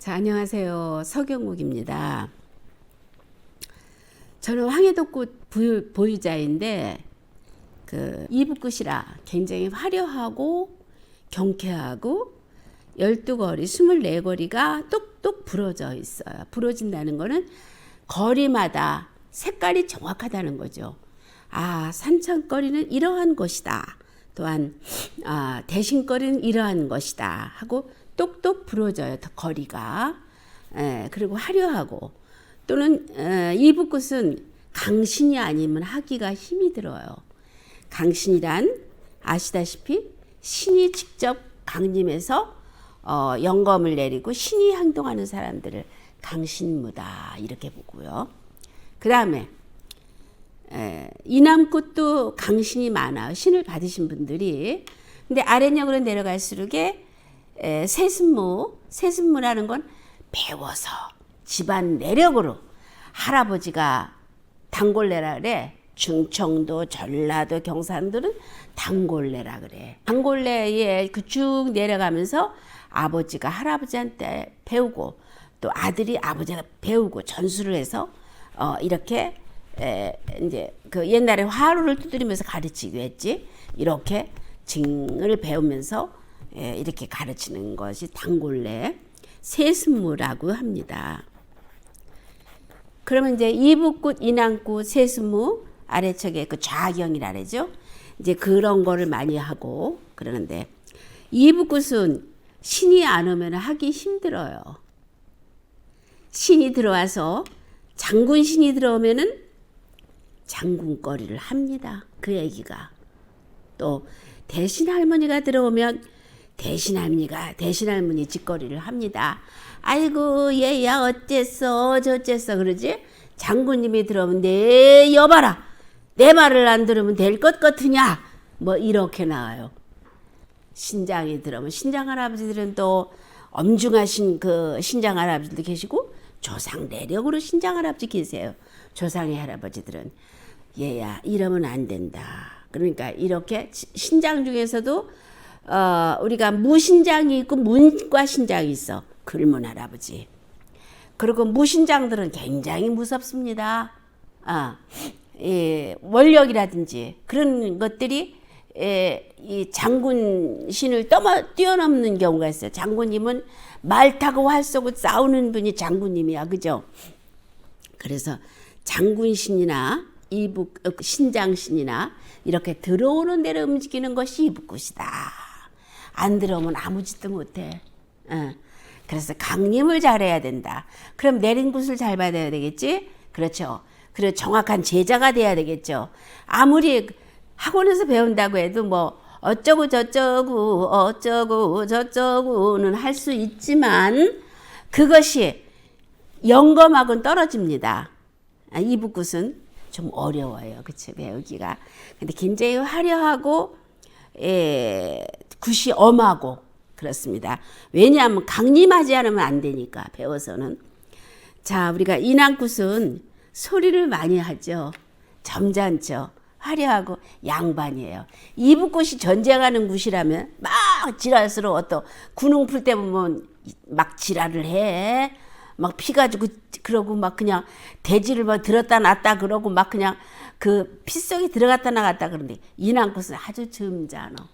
자, 안녕하세요. 서경욱입니다. 저는 황해도꽃 보유자인데 이붓꽃이라 굉장히 화려하고 경쾌하고 12거리, 24거리가 똑똑 부러져 있어요. 부러진다는 거는 거리마다 색깔이 정확하다는 거죠. 아, 산천거리는 이러한 것이다. 또한 대신거리는 이러한 것이다 하고 똑똑 부러져요. 거리가. 그리고 화려하고 또는 이붓꽃은 강신이 아니면 하기가 힘이 들어요. 강신이란 아시다시피 신이 직접 강림해서 영검을 내리고 신이 행동하는 사람들을 강신무다 이렇게 보고요. 그 다음에 이남꽃도 강신이 많아요. 신을 받으신 분들이. 근데 아랫역으로 내려갈수록에 세습무라는 건 배워서 집안 내력으로 할아버지가 단골레라 그래. 충청도, 전라도, 경상도는 단골레라 그래. 단골레에 쭉 내려가면서 아버지가 할아버지한테 배우고 또 아들이 아버지가 배우고 전수를 해서 이렇게 이제 그 옛날에 화로를 두드리면서 가르치기도 했지. 이렇게 징을 배우면서 이렇게 가르치는 것이 단골레 세습무라고 합니다. 그러면 이제 이붓꽃, 이남꽃, 세습무 아래쪽에 그 좌경이라 그러죠. 이제 그런 거를 많이 하고 그러는데 이붓꽃은 신이 안 오면 하기 힘들어요. 신이 들어와서 장군신이 들어오면은 장군거리를 합니다. 그 얘기가. 또 대신 할머니가 들어오면 대신 할머니 짓거리를 합니다. 아이고 얘야 어째서 저째서 그러지? 장군님이 들어오면 내 여봐라 내 말을 안 들으면 될 것 같으냐 뭐 이렇게 나와요. 신장이 들어오면 신장 할아버지들은 또 엄중하신 그 신장 할아버지도 계시고 조상 내력으로 신장 할아버지 계세요. 조상의 할아버지들은 얘야 이러면 안 된다. 그러니까 이렇게 신장 중에서도 우리가 무신장이 있고 문과 신장이 있어. 글문 할아버지. 그리고 무신장들은 굉장히 무섭습니다. 원력이라든지 그런 것들이 이 장군신을 뛰어넘는 경우가 있어요. 장군님은 말 타고 활 쏘고 싸우는 분이 장군님이야. 그죠? 그래서 장군신이나 신장신이나 이렇게 들어오는 대로 움직이는 것이 이붓꽃이다. 안 들어오면 아무 짓도 못해. 그래서 강림을 잘해야 된다. 그럼 내린 곳을 잘 받아야 되겠지? 그렇죠. 그리고 정확한 제자가 돼야 되겠죠. 아무리 학원에서 배운다고 해도 뭐 어쩌고 저쩌고는 할 수 있지만 그것이 영검하고는 떨어집니다. 이붓꽃은 좀 어려워요. 그치? 배우기가. 근데 굉장히 화려하고 굿이 엄하고 그렇습니다. 왜냐하면 강림하지 않으면 안 되니까 배워서는. 자, 우리가 이남꽃은 소리를 많이 하죠. 점잖죠. 화려하고 양반이에요. 이붓꽃이 전쟁하는 굿이라면 막 지랄스러워. 또 군웅 풀 때 보면 막 지랄을 해. 막 피가지고 그러고 막 그냥 대지를 막 들었다 놨다 그러고 막 그냥 그 핏속에 들어갔다 나갔다 그러는데 이남꽃은 아주 점잖어.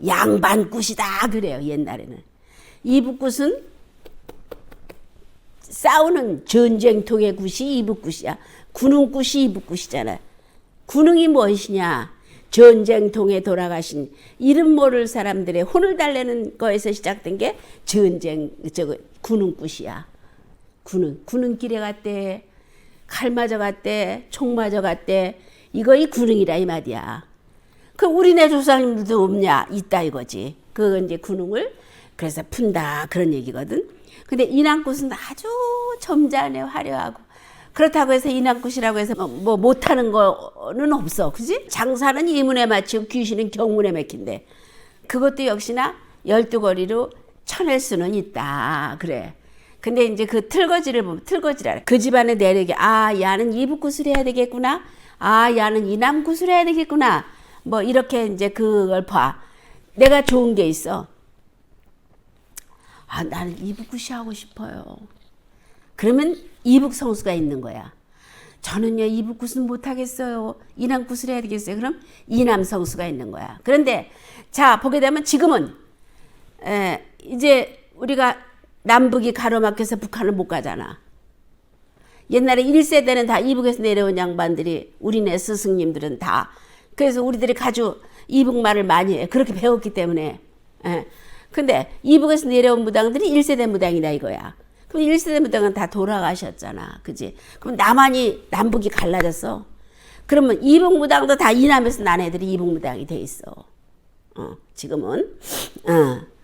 양반굿이다 그래요. 옛날에는. 이붓꽃은 싸우는 전쟁통의 굿이 이붓꽃이야. 군웅굿이 이붓꽃이잖아. 군웅이 무엇이냐? 전쟁통에 돌아가신 이름 모를 사람들의 혼을 달래는 거에서 시작된 게 군웅굿이야. 군웅길에 갔대. 칼 맞아 갔대. 총 맞아 갔대. 이거 이 군웅이라 이 말이야. 그 우리네 조상님들도 없냐? 있다 이거지. 그거 이제 군웅을 그래서 푼다 그런 얘기거든. 근데 이남꽃은 아주 점잖해 화려하고 그렇다고 해서 이남꽃이라고 해서 뭐 못하는 거는 없어. 그지? 장사는 이문에 마치고 귀신은 경문에 막힌대. 그것도 역시나 12거리로 쳐낼 수는 있다. 그래. 근데 이제 그 틀거지를 보면 틀거지라. 그 집안의 내력이 야는 이붓꽃을 해야 되겠구나. 야는 이남꽃을 해야 되겠구나. 뭐 이렇게 이제 그걸 봐. 내가 좋은 게 있어. 아, 나는 이북굿이 하고 싶어요. 그러면 이북성수가 있는 거야. 저는요, 이북굿은 못하겠어요. 이남굿을 해야 되겠어요. 그럼 이남성수가 있는 거야. 그런데 자, 보게 되면 지금은 이제 우리가 남북이 가로막혀서 북한을 못 가잖아. 옛날에 1세대는 다 이북에서 내려온 양반들이, 우리네 스승님들은 다. 그래서 우리들이 가주 이북말을 많이 해. 그렇게 배웠기 때문에. 근데 이북에서 내려온 무당들이 1세대 무당이다 이거야. 그럼 1세대 무당은 다 돌아가셨잖아. 그지? 그럼 나만이, 남북이 갈라졌어. 그러면 이북 무당도 다 이남에서 난 애들이 이북 무당이 돼 있어. 지금은.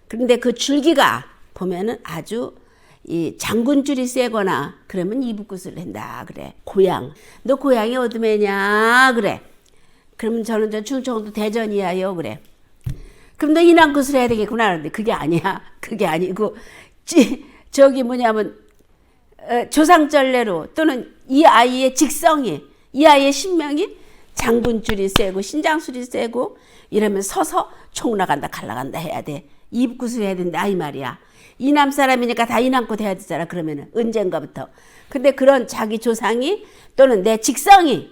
그런데 그 줄기가 보면은 아주 이 장군줄이 세거나 그러면 이북굿을 한다 그래. 고향. 너 고향이 어디매냐 그래. 그러면 저는 저 충청도 대전이야요 그래. 그럼 너 이남굿을 해야 되겠구나. 그런데 그게 아니야. 그게 아니고 저기 뭐냐면 조상절례로 또는 이 아이의 직성이, 이 아이의 신명이 장군줄이 세고 신장술이 세고 이러면 서서 총 나간다 칼 나간다 해야 돼. 이북굿을 해야 된다 이 말이야. 이남 사람이니까 다 이남굿 해야 되잖아. 그러면은 언젠가부터. 근데 그런 자기 조상이 또는 내 직성이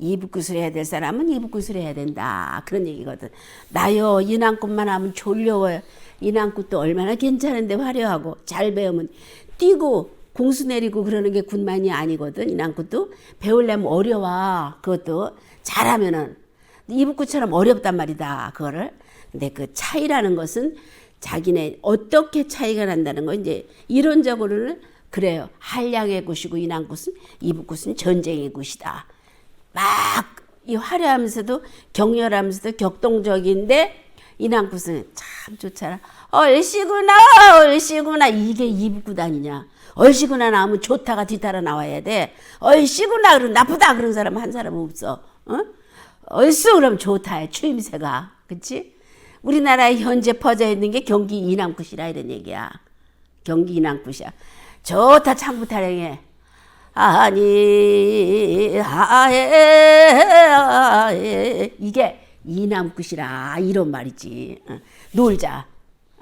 이북굿을 해야 될 사람은 이북굿을 해야 된다. 그런 얘기거든. 나요 이남굿만 하면 졸려워요. 이남굿도 얼마나 괜찮은데 화려하고 잘 배우면 뛰고 공수 내리고 그러는 게 굿만이 아니거든. 이남굿도 배우려면 어려워. 그것도 잘하면은 이북굿처럼 어렵단 말이다. 그거를. 근데 그 차이라는 것은 자기네 어떻게 차이가 난다는 거 이제 이론적으로는 그래요. 한량의 굿이고 이남굿은 이북굿은 전쟁의 굿이다. 막 이 화려하면서도 격렬하면서도 격동적인데 이남굿은 참 좋잖아. 얼씨구나 얼씨구나 이게 이북굿 아니냐. 얼씨구나 나오면 좋다가 뒤따라 나와야 돼. 얼씨구나 그러면 나쁘다 그런 사람 한 사람 없어. 얼쑤 그러면 좋다 추임새가. 그치? 우리나라에 현재 퍼져 있는 게 경기 이남굿이라 이런 얘기야. 경기 이남굿이야. 좋다 창부 타령해. 아니 하에 이게 이남굿이라 이런 말이지. 놀자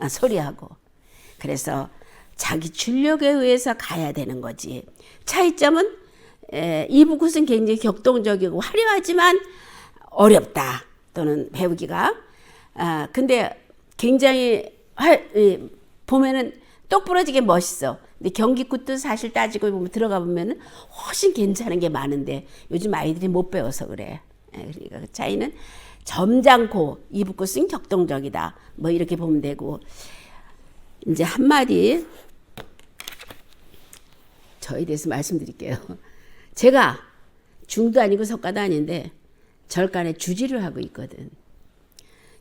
소리하고. 그래서 자기 출력에 의해서 가야 되는 거지. 차이점은 이북굿은 굉장히 격동적이고 화려하지만 어렵다. 또는 배우기가. 근데 굉장히 보면은 똑부러지게 멋있어. 근데 경기굿도 사실 따지고 보면 들어가 보면은 훨씬 괜찮은 게 많은데 요즘 아이들이 못 배워서 그래. 그러니까 그 차이는 점잖고 이북굿은 격동적이다. 뭐 이렇게 보면 되고. 이제 한마디 저에 대해서 말씀드릴게요. 제가 중도 아니고 석가도 아닌데 절간에 주지를 하고 있거든.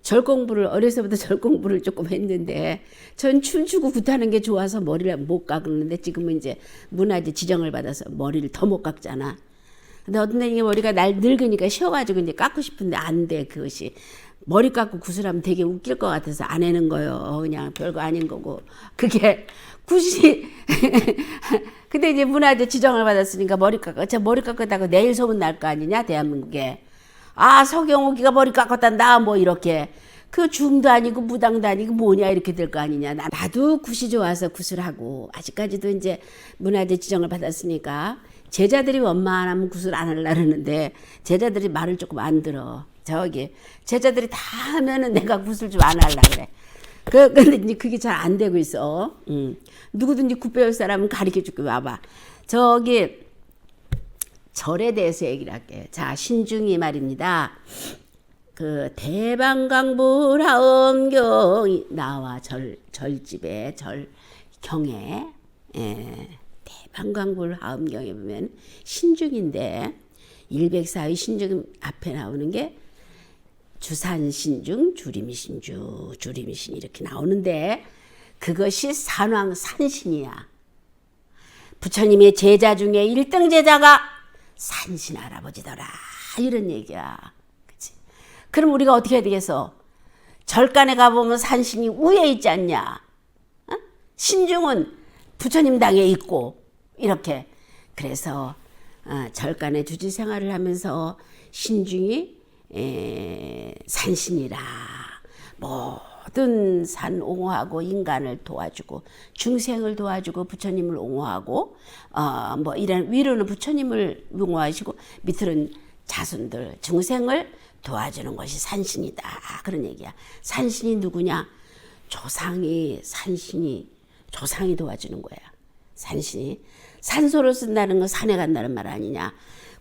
절 공부를 어려서부터 절 공부를 조금 했는데 전 춤추고 굿하는 게 좋아서 머리를 못 깎는데 지금은 이제 문화재 지정을 받아서 머리를 더 못 깎잖아. 근데 어떤 애 머리가 날 늙으니까 쉬어가지고 이제 깎고 싶은데 안 돼. 그것이 머리 깎고 굿을 하면 되게 웃길 것 같아서 안 해는 거요. 그냥 별거 아닌 거고 그게 굿이 근데 이제 문화재 지정을 받았으니까 머리 깎아. 저 머리 깎았다고 내일 소문 날 거 아니냐 대한민국에. 아 서경옥이가 머리 깎았단다 뭐 이렇게. 그 중도 아니고 무당도 아니고 뭐냐 이렇게 될 거 아니냐. 나도 굿이 좋아서 굿을 하고 아직까지도 이제 문화재 지정을 받았으니까 제자들이 원만하면 굿을 안 하려고 하는데 제자들이 말을 조금 안 들어. 저기 제자들이 다 하면은 내가 굿을 좀 안 하려고 그래. 근데 이제 그게 잘 안 되고 있어. 누구든지 굿 배울 사람은 가르쳐 줄게 와봐. 저기 절에 대해서 얘기를 할게. 자, 신중이 말입니다. 그 대방강불하엄경이 나와 절집에 절경에 대방강불하엄경에 보면 신중인데 104의 신중 앞에 나오는 게 주산신중, 주림신주, 주림신 이렇게 나오는데 그것이 산왕산신이야. 부처님의 제자 중에 1등 제자가 산신 할아버지더라 이런 얘기야. 그치? 그럼 우리가 어떻게 해야 되겠어? 절간에 가보면 산신이 위에 있지 않냐? 어? 신중은 부처님 당에 있고 이렇게. 그래서 절간에 주지 생활을 하면서 신중이 산신이라 모든 모든 산 옹호하고 인간을 도와주고 중생을 도와주고 부처님을 옹호하고 뭐 이런 위로는 부처님을 옹호하시고 밑으로는 자손들 중생을 도와주는 것이 산신이다. 그런 얘기야. 산신이 누구냐? 조상이 조상이 도와주는 거야. 산신이 산소를 쓴다는 건 산에 간다는 말 아니냐?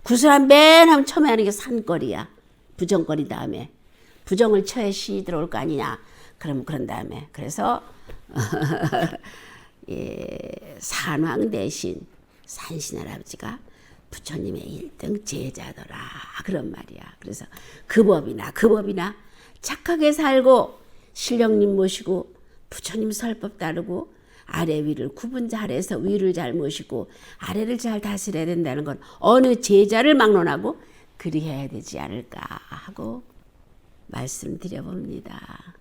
구슬한 맨 하면 처음에 하는 게 산거리야. 부정거리 다음에 부정을 쳐야 신이 들어올 거 아니냐? 그럼 그런 다음에 그래서 예, 산왕 대신 산신 할아버지가 부처님의 1등 제자더라 그런 말이야. 그래서 그 법이나 착하게 살고 신령님 모시고 부처님 설법 따르고 아래 위를 구분 잘해서 위를 잘 모시고 아래를 잘 다스려야 된다는 건 어느 제자를 막론하고 그리해야 되지 않을까 하고 말씀드려 봅니다.